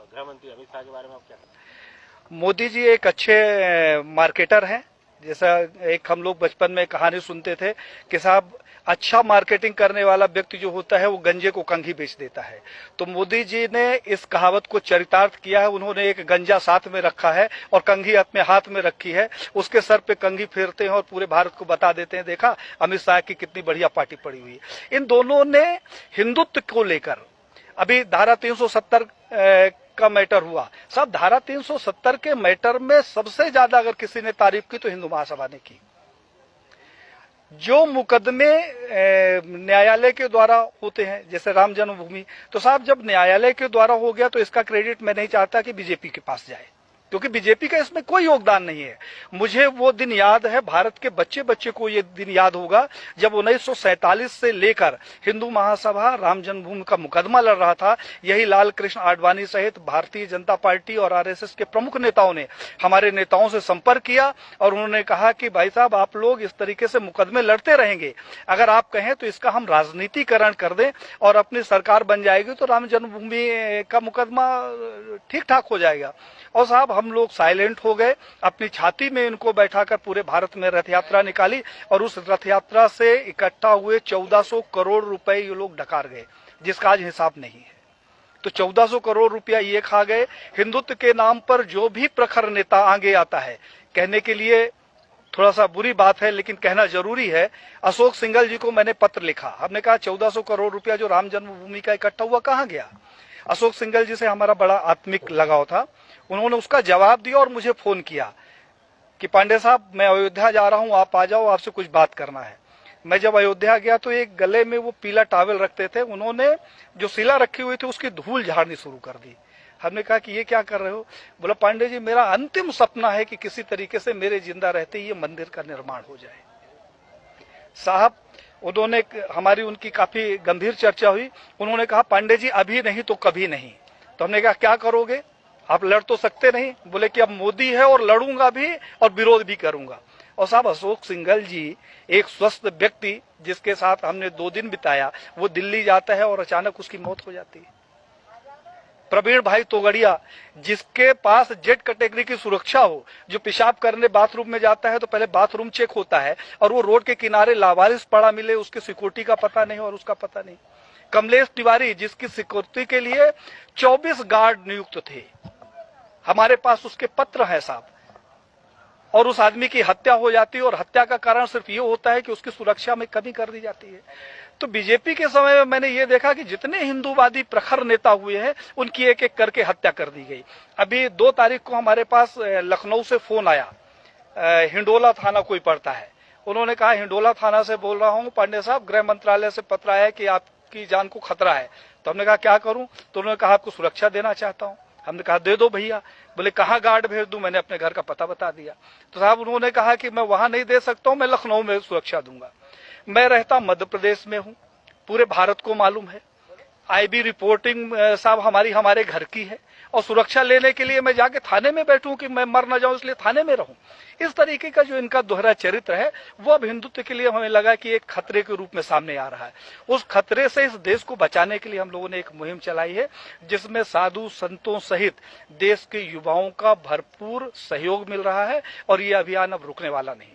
गृह मंत्री अमित शाह के बारे में आप क्या कहते हैं? मोदी जी एक अच्छे मार्केटर हैं। जैसा एक हम लोग बचपन में कहानी सुनते थे कि साहब अच्छा मार्केटिंग करने वाला व्यक्ति जो होता है वो गंजे को कंघी बेच देता है। तो मोदी जी ने इस कहावत को चरितार्थ किया है। उन्होंने एक गंजा साथ में रखा है और कंघी अपने हाथ में रखी है। उसके सर पे कंघी फेरते हैं और पूरे भारत को बता देते हैं, देखा अमित शाह की कितनी बढ़िया पार्टी पड़ी हुई है। इन दोनों ने हिंदुत्व को लेकर अभी धारा 370 का मैटर हुआ। साहब धारा 370 के मैटर में सबसे ज्यादा अगर किसी ने तारीफ की तो हिंदू महासभा ने की। जो मुकदमे न्यायालय के द्वारा होते हैं जैसे राम जन्मभूमि, तो साहब जब न्यायालय के द्वारा हो गया तो इसका क्रेडिट मैं नहीं चाहता कि बीजेपी के पास जाए, क्योंकि बीजेपी का इसमें कोई योगदान नहीं है। मुझे वो दिन याद है, भारत के बच्चे बच्चे को ये दिन याद होगा जब 1947 से लेकर हिंदू महासभा राम जन्मभूमि का मुकदमा लड़ रहा था। यही लाल कृष्ण आडवाणी सहित भारतीय जनता पार्टी और आरएसएस के प्रमुख नेताओं ने हमारे नेताओं से संपर्क किया और उन्होंने कहा कि भाई साहब आप लोग इस तरीके से मुकदमे लड़ते रहेंगे, अगर आप कहें तो इसका हम राजनीतिकरण कर दें और अपनी सरकार बन जाएगी तो राम जन्मभूमि का मुकदमा ठीक ठाक हो जाएगा। और साहब हम लोग साइलेंट हो गए, अपनी छाती में इनको बैठाकर पूरे भारत में रथ यात्रा निकाली और उस रथ यात्रा से इकट्ठा हुए 1400 करोड़ रुपए ये लोग डकार गए, जिसका आज हिसाब नहीं है। तो 1400 करोड़ रुपया ये खा गए। हिंदुत्व के नाम पर जो भी प्रखर नेता आगे आता है, कहने के लिए थोड़ा सा बुरी बात है लेकिन कहना जरूरी है, अशोक सिंघल जी को मैंने पत्र लिखा। हमने कहा 1400 करोड़ रुपया जो राम जन्मभूमि का इकट्ठा हुआ कहां गया। अशोक सिंघल जी से हमारा बड़ा आत्मिक लगाव था। उन्होंने उसका जवाब दिया और मुझे फोन किया कि पांडे साहब मैं अयोध्या जा रहा हूं, आप आ जाओ, आपसे कुछ बात करना है। मैं जब अयोध्या गया तो एक गले में वो पीला टॉवल रखते थे, उन्होंने जो शिला रखी हुई थी उसकी धूल झाड़नी शुरू कर दी। हमने कहा कि ये क्या कर रहे हो। बोला पांडे जी मेरा अंतिम सपना है कि किसी तरीके से मेरे जिंदा रहते ये मंदिर का निर्माण हो जाए। साहब उन्होंने हमारी उनकी काफी गंभीर चर्चा हुई। उन्होंने कहा पांडे जी अभी नहीं तो कभी नहीं। तो हमने कहा क्या करोगे, आप लड़ तो सकते नहीं। बोले कि अब मोदी है और लड़ूंगा भी और विरोध भी करूंगा। और साहब अशोक सिंघल जी एक स्वस्थ व्यक्ति जिसके साथ हमने 2 दिन बिताया, वो दिल्ली जाता है और अचानक उसकी मौत हो जाती है। प्रवीण भाई तोगड़िया जिसके पास जेड कैटेगरी की सुरक्षा हो, जो पेशाब करने बाथरूम में जाता है तो पहले बाथरूम चेक होता है और वो रोड के किनारे लावारिस पड़ा मिले, उसकी सिक्योरिटी का पता नहीं और उसका पता नहीं। कमलेश तिवारी जिसकी सिक्योरिटी के लिए 24 गार्ड नियुक्त थे, हमारे पास उसके पत्र हैं साहब, और उस आदमी की हत्या हो जाती है और हत्या का कारण सिर्फ ये होता है कि उसकी सुरक्षा में कमी कर दी जाती है। तो बीजेपी के समय में मैंने ये देखा कि जितने हिंदूवादी प्रखर नेता हुए हैं उनकी एक एक करके हत्या कर दी गई। अभी 2 तारीख को हमारे पास लखनऊ से फोन आया, हिंडोला थाना कोई पड़ता है, उन्होंने कहा हिंडोला थाना से बोल रहा हूं पांडे साहब, गृह मंत्रालय से पत्र आया कि आपकी जान को खतरा है। तो हमने कहा क्या करूं, तो उन्होंने कहा आपको सुरक्षा देना चाहता हूं। हमने कहा दे दो भैया। बोले कहाँ गार्ड भेज दूं, मैंने अपने घर का पता बता दिया। तो साहब उन्होंने कहा कि मैं वहां नहीं दे सकता हूं, मैं लखनऊ में सुरक्षा दूंगा। मैं रहता मध्य प्रदेश में हूं, पूरे भारत को मालूम है, आईबी रिपोर्टिंग साहब हमारे घर की है, और सुरक्षा लेने के लिए मैं जाके थाने में बैठूं कि मैं मर न जाऊं इसलिए थाने में रहूं। इस तरीके का जो इनका दोहरा चरित्र है वो अब हिंदुत्व के लिए हमें लगा कि एक खतरे के रूप में सामने आ रहा है। उस खतरे से इस देश को बचाने के लिए हम लोगों ने एक मुहिम चलाई है जिसमें साधु संतों सहित देश के युवाओं का भरपूर सहयोग मिल रहा है और ये अभियान अब रुकने वाला नहीं।